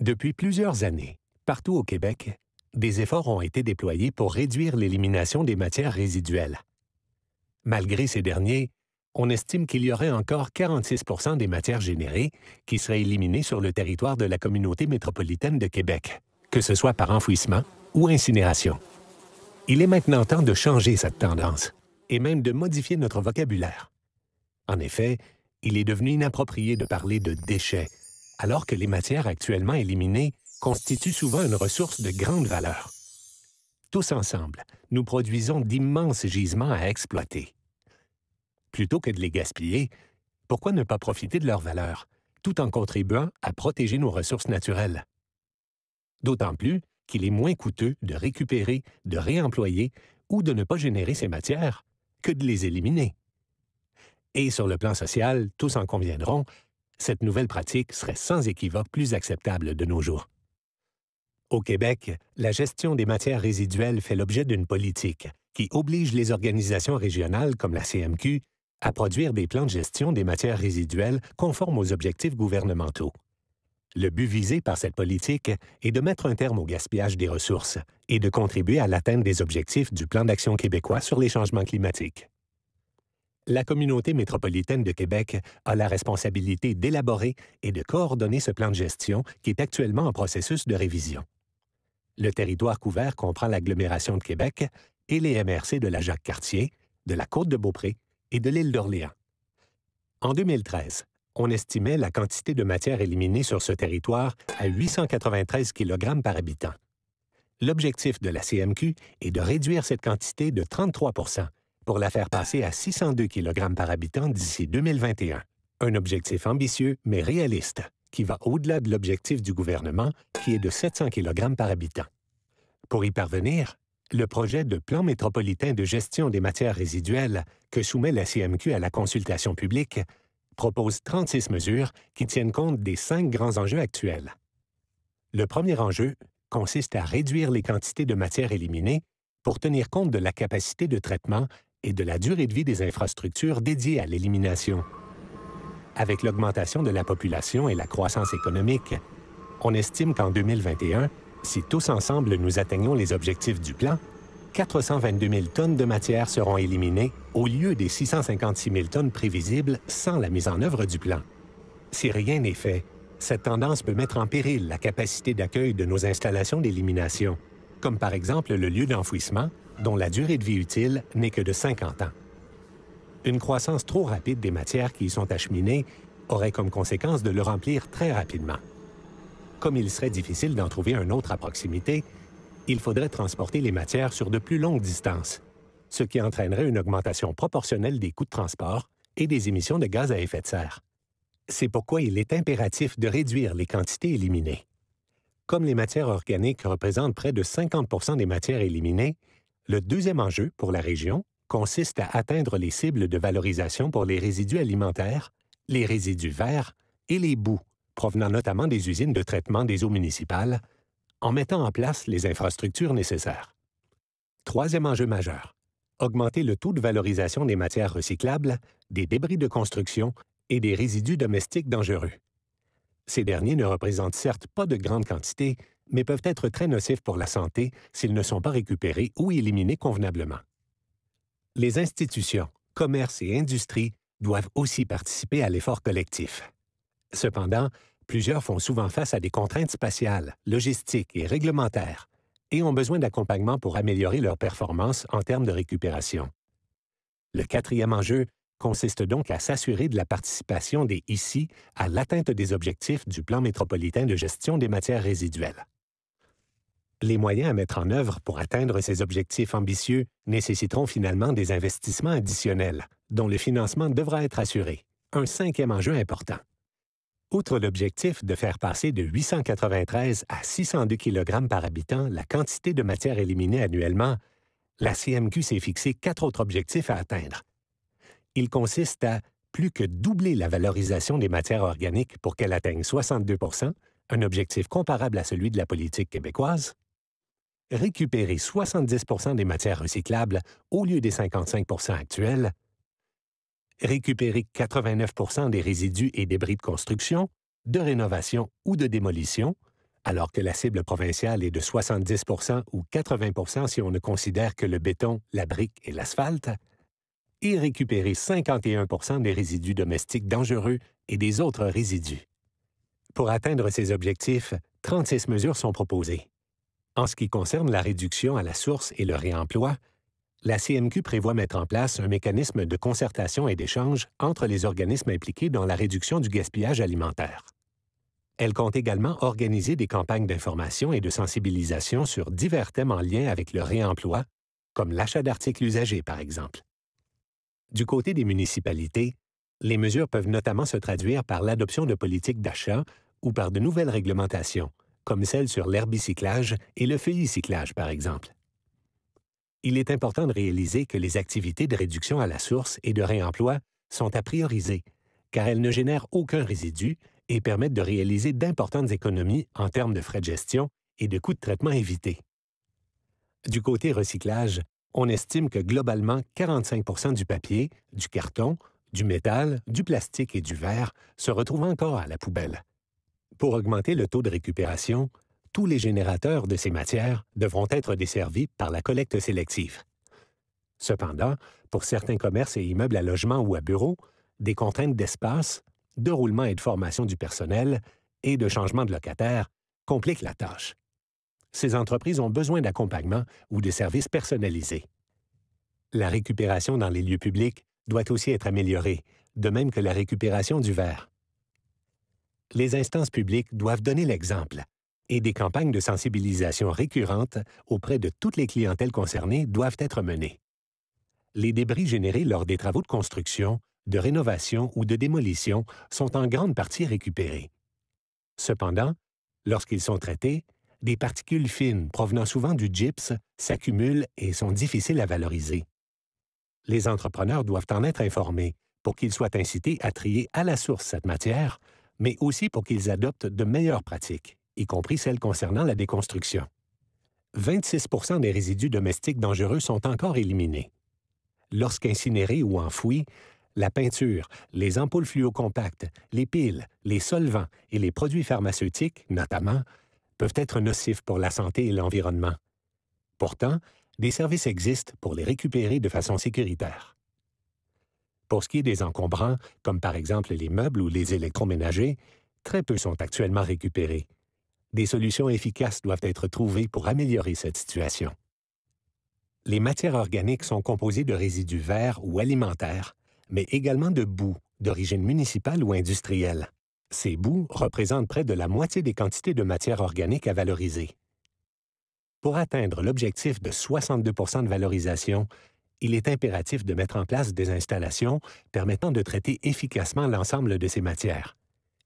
Depuis plusieurs années, partout au Québec, des efforts ont été déployés pour réduire l'élimination des matières résiduelles. Malgré ces derniers, on estime qu'il y aurait encore 46 des matières générées qui seraient éliminées sur le territoire de la communauté métropolitaine de Québec, que ce soit par enfouissement ou incinération. Il est maintenant temps de changer cette tendance et même de modifier notre vocabulaire. En effet, il est devenu inapproprié de parler de déchets, alors que les matières actuellement éliminées constituent souvent une ressource de grande valeur. Tous ensemble, nous produisons d'immenses gisements à exploiter. Plutôt que de les gaspiller, pourquoi ne pas profiter de leur valeur, tout en contribuant à protéger nos ressources naturelles? D'autant plus qu'il est moins coûteux de récupérer, de réemployer ou de ne pas générer ces matières que de les éliminer. Et sur le plan social, tous en conviendront, cette nouvelle pratique serait sans équivoque plus acceptable de nos jours. Au Québec, la gestion des matières résiduelles fait l'objet d'une politique qui oblige les organisations régionales comme la CMQ à produire des plans de gestion des matières résiduelles conformes aux objectifs gouvernementaux. Le but visé par cette politique est de mettre un terme au gaspillage des ressources et de contribuer à l'atteinte des objectifs du Plan d'action québécois sur les changements climatiques. La communauté métropolitaine de Québec a la responsabilité d'élaborer et de coordonner ce plan de gestion qui est actuellement en processus de révision. Le territoire couvert comprend l'agglomération de Québec et les MRC de la Jacques-Cartier, de la Côte-de-Beaupré et de l'île d'Orléans. En 2013, on estimait la quantité de matière éliminée sur ce territoire à 893 kg par habitant. L'objectif de la CMQ est de réduire cette quantité de 33 pour la faire passer à 602 kg par habitant d'ici 2021. Un objectif ambitieux mais réaliste qui va au-delà de l'objectif du gouvernement qui est de 700 kg par habitant. Pour y parvenir, le projet de plan métropolitain de gestion des matières résiduelles que soumet la CMQ à la consultation publique propose 36 mesures qui tiennent compte des 5 grands enjeux actuels. Le premier enjeu consiste à réduire les quantités de matières éliminées pour tenir compte de la capacité de traitement et de la durée de vie des infrastructures dédiées à l'élimination. Avec l'augmentation de la population et la croissance économique, on estime qu'en 2021, si tous ensemble nous atteignons les objectifs du plan, 422 000 tonnes de matière seront éliminées au lieu des 656 000 tonnes prévisibles sans la mise en œuvre du plan. Si rien n'est fait, cette tendance peut mettre en péril la capacité d'accueil de nos installations d'élimination, comme par exemple le lieu d'enfouissement, dont la durée de vie utile n'est que de 50 ans. Une croissance trop rapide des matières qui y sont acheminées aurait comme conséquence de le remplir très rapidement. Comme il serait difficile d'en trouver un autre à proximité, il faudrait transporter les matières sur de plus longues distances, ce qui entraînerait une augmentation proportionnelle des coûts de transport et des émissions de gaz à effet de serre. C'est pourquoi il est impératif de réduire les quantités éliminées. Comme les matières organiques représentent près de 50 des matières éliminées, le deuxième enjeu pour la région consiste à atteindre les cibles de valorisation pour les résidus alimentaires, les résidus verts et les boues, provenant notamment des usines de traitement des eaux municipales, en mettant en place les infrastructures nécessaires. Troisième enjeu majeur, augmenter le taux de valorisation des matières recyclables, des débris de construction et des résidus domestiques dangereux. Ces derniers ne représentent certes pas de grandes quantités, mais peuvent être très nocifs pour la santé s'ils ne sont pas récupérés ou éliminés convenablement. Les institutions, commerces et industries doivent aussi participer à l'effort collectif. Cependant, plusieurs font souvent face à des contraintes spatiales, logistiques et réglementaires et ont besoin d'accompagnement pour améliorer leurs performances en termes de récupération. Le quatrième enjeu consiste donc à s'assurer de la participation des ICI à l'atteinte des objectifs du Plan métropolitain de gestion des matières résiduelles. Les moyens à mettre en œuvre pour atteindre ces objectifs ambitieux nécessiteront finalement des investissements additionnels, dont le financement devra être assuré. Un cinquième enjeu important. Outre l'objectif de faire passer de 893 à 602 kg par habitant la quantité de matière éliminée annuellement, la CMQ s'est fixé 4 autres objectifs à atteindre. Il consiste à plus que doubler la valorisation des matières organiques pour qu'elle atteigne 62 %, un objectif comparable à celui de la politique québécoise, récupérer 70 % des matières recyclables au lieu des 55 % actuels, récupérer 89 % des résidus et débris de construction, de rénovation ou de démolition, alors que la cible provinciale est de 70 ou 80 si on ne considère que le béton, la brique et l'asphalte, et récupérer 51 des résidus domestiques dangereux et des autres résidus. Pour atteindre ces objectifs, 36 mesures sont proposées. En ce qui concerne la réduction à la source et le réemploi, la CMQ prévoit mettre en place un mécanisme de concertation et d'échange entre les organismes impliqués dans la réduction du gaspillage alimentaire. Elle compte également organiser des campagnes d'information et de sensibilisation sur divers thèmes en lien avec le réemploi, comme l'achat d'articles usagés, par exemple. Du côté des municipalités, les mesures peuvent notamment se traduire par l'adoption de politiques d'achat ou par de nouvelles réglementations, comme celles sur l'herbicyclage et le feuillicyclage, par exemple. Il est important de réaliser que les activités de réduction à la source et de réemploi sont à prioriser, car elles ne génèrent aucun résidu et permettent de réaliser d'importantes économies en termes de frais de gestion et de coûts de traitement évités. Du côté recyclage, on estime que globalement 45 du papier, du carton, du métal, du plastique et du verre se retrouvent encore à la poubelle. Pour augmenter le taux de récupération, tous les générateurs de ces matières devront être desservis par la collecte sélective. Cependant, pour certains commerces et immeubles à logement ou à bureaux, des contraintes d'espace, de roulement et de formation du personnel et de changement de locataire compliquent la tâche. Ces entreprises ont besoin d'accompagnement ou de services personnalisés. La récupération dans les lieux publics doit aussi être améliorée, de même que la récupération du verre. Les instances publiques doivent donner l'exemple et des campagnes de sensibilisation récurrentes auprès de toutes les clientèles concernées doivent être menées. Les débris générés lors des travaux de construction, de rénovation ou de démolition sont en grande partie récupérés. Cependant, lorsqu'ils sont traités, des particules fines provenant souvent du gypse s'accumulent et sont difficiles à valoriser. Les entrepreneurs doivent en être informés pour qu'ils soient incités à trier à la source cette matière, mais aussi pour qu'ils adoptent de meilleures pratiques, y compris celles concernant la déconstruction. 26 des résidus domestiques dangereux sont encore éliminés. Lorsqu'incinérés ou enfouis, la peinture, les ampoules fluocompactes, les piles, les solvants et les produits pharmaceutiques, notamment, peuvent être nocifs pour la santé et l'environnement. Pourtant, des services existent pour les récupérer de façon sécuritaire. Pour ce qui est des encombrants, comme par exemple les meubles ou les électroménagers, très peu sont actuellement récupérés. Des solutions efficaces doivent être trouvées pour améliorer cette situation. Les matières organiques sont composées de résidus verts ou alimentaires, mais également de boues d'origine municipale ou industrielle. Ces boues représentent près de la moitié des quantités de matières organiques à valoriser. Pour atteindre l'objectif de 62 de valorisation, il est impératif de mettre en place des installations permettant de traiter efficacement l'ensemble de ces matières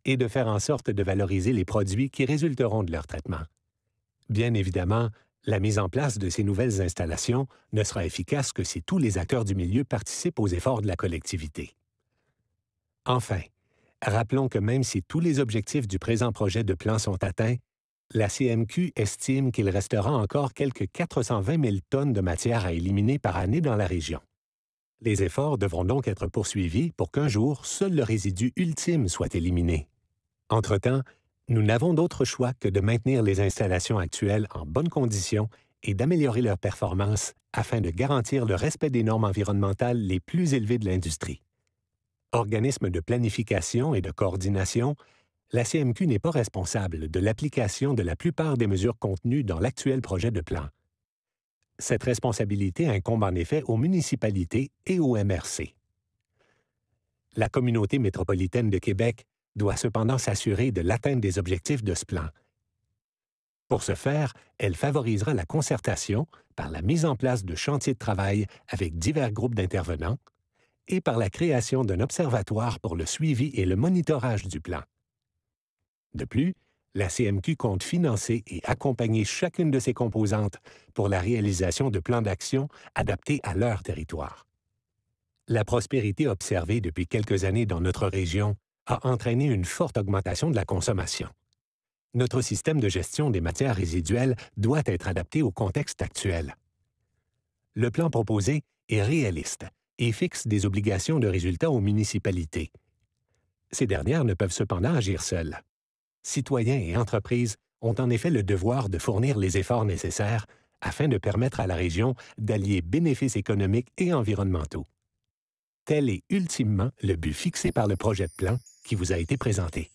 et de faire en sorte de valoriser les produits qui résulteront de leur traitement. Bien évidemment, la mise en place de ces nouvelles installations ne sera efficace que si tous les acteurs du milieu participent aux efforts de la collectivité. Enfin, rappelons que même si tous les objectifs du présent projet de plan sont atteints, la CMQ estime qu'il restera encore quelques 420 000 tonnes de matière à éliminer par année dans la région. Les efforts devront donc être poursuivis pour qu'un jour, seul le résidu ultime soit éliminé. Entre-temps, nous n'avons d'autre choix que de maintenir les installations actuelles en bonnes conditions et d'améliorer leur performance afin de garantir le respect des normes environnementales les plus élevées de l'industrie. Organisme de planification et de coordination, la CMQ n'est pas responsable de l'application de la plupart des mesures contenues dans l'actuel projet de plan. Cette responsabilité incombe en effet aux municipalités et aux MRC. La communauté métropolitaine de Québec doit cependant s'assurer de l'atteinte des objectifs de ce plan. Pour ce faire, elle favorisera la concertation par la mise en place de chantiers de travail avec divers groupes d'intervenants et par la création d'un observatoire pour le suivi et le monitorage du plan. De plus, la CMQ compte financer et accompagner chacune de ses composantes pour la réalisation de plans d'action adaptés à leur territoire. La prospérité observée depuis quelques années dans notre région a entraîné une forte augmentation de la consommation. Notre système de gestion des matières résiduelles doit être adapté au contexte actuel. Le plan proposé est réaliste et fixe des obligations de résultat aux municipalités. Ces dernières ne peuvent cependant agir seules. Citoyens et entreprises ont en effet le devoir de fournir les efforts nécessaires afin de permettre à la région d'allier bénéfices économiques et environnementaux. Tel est ultimement le but fixé par le projet de plan qui vous a été présenté.